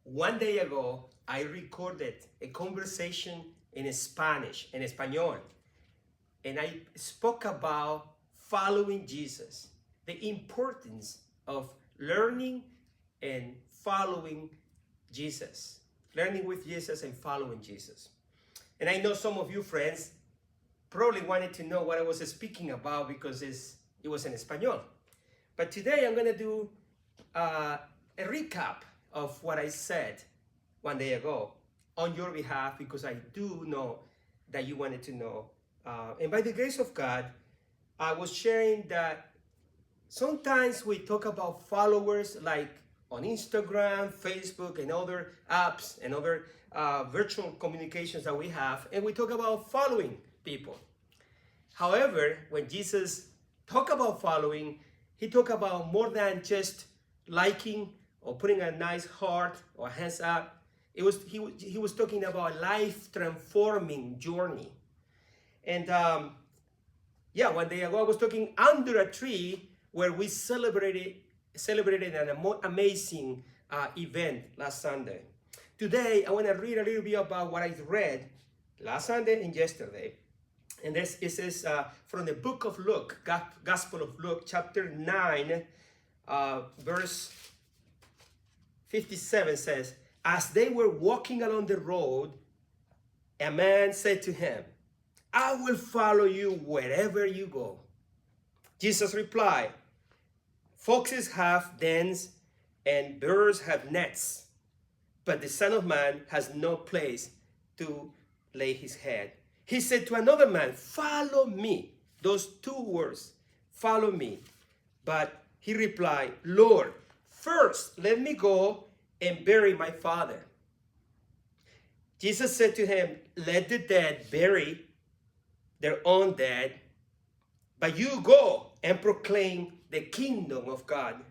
One day ago, I recorded a conversation in Spanish, en español, and I spoke about following Jesus, the importance of learning and following Jesus, learning with Jesus and following Jesus. And I know some of you friends probably wanted to know what I was speaking about because it was in Espanol. But today I'm going to do a recap of what I said one day ago on your behalf, because I do know that you wanted to know. And by the grace of God, I was sharing that sometimes we talk about followers like on Instagram, Facebook, and other apps and other virtual communications that we have, and we talk about following people. However, when Jesus talked about following, he talked about more than just liking or putting a nice heart or hands up. He was talking about a life-transforming journey. And one day ago I was talking under a tree where we celebrated an amazing event last Sunday. Today I want to read a little bit about what I read last Sunday and yesterday. And this is from the book of Luke, Gospel of Luke, chapter 9, verse 57 says, "As they were walking along the road, a man said to him, 'I will follow you wherever you go.' Jesus replied, 'Foxes have dens and birds have nets, but the Son of Man has no place to lay his head.' He said to another man, 'Follow me.'" Those two words, "follow me." But he replied, "Lord, first let me go and bury my father." Jesus said to him, "Let the dead bury their own dead, but you go and proclaim the kingdom of God."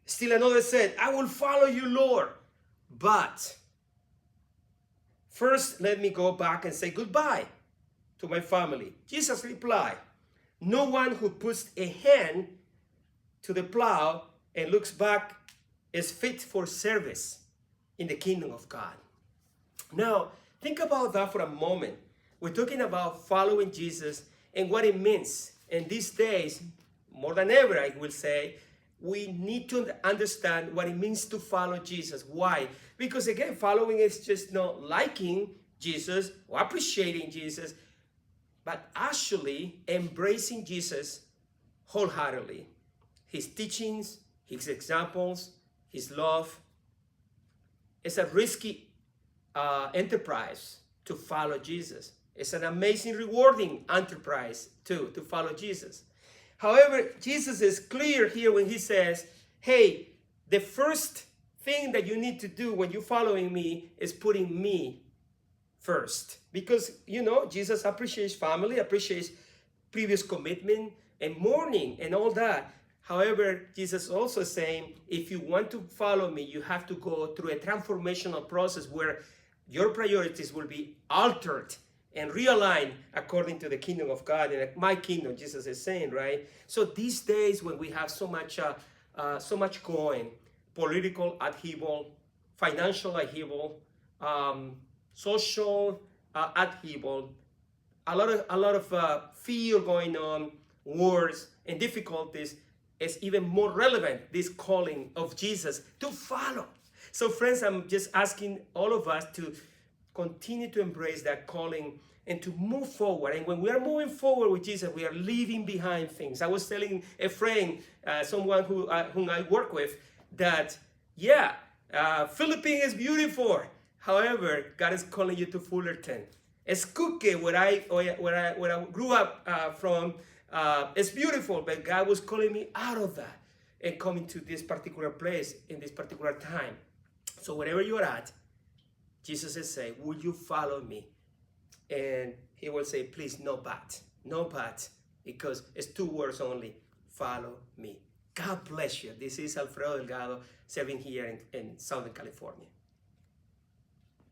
Still another said, "I will follow you, Lord, but first let me go back and say goodbye to my family." Jesus replied, "No one who puts a hand to the plow and looks back is fit for service in the kingdom of God." Now, think about that for a moment. We're talking about following Jesus and what it means. And these days, more than ever, I will say, we need to understand what it means to follow Jesus. Why? Because again, following is just not liking Jesus or appreciating Jesus, but actually embracing Jesus wholeheartedly. His teachings, his examples, his love. It's a risky enterprise to follow Jesus. It's an amazing, rewarding enterprise too, to follow Jesus. However, Jesus is clear here when he says, hey, the first thing that you need to do when you're following me is putting me first. Because, Jesus appreciates family, appreciates previous commitment and mourning and all that. However, Jesus also saying, if you want to follow me, you have to go through a transformational process where your priorities will be altered and realigned according to the kingdom of God and my kingdom, Jesus is saying, right? So these days when we have so much going, political upheaval, financial upheaval, social upheaval, a lot of fear going on, wars and difficulties, is even more relevant, this calling of Jesus to follow. So friends, I'm just asking all of us to continue to embrace that calling and to move forward. And when we are moving forward with Jesus, we are leaving behind things. I was telling a friend, someone whom I work with, that Philippines is beautiful. However, God is calling you to Fullerton. Escuque, where I grew up from, it's beautiful, but God was calling me out of that and coming to this particular place in this particular time. So wherever you're at, Jesus is saying, would you follow me? And he will say, please, no but, because it's two words only, follow me. God bless you. This is Alfredo Delgado, serving here in Southern California.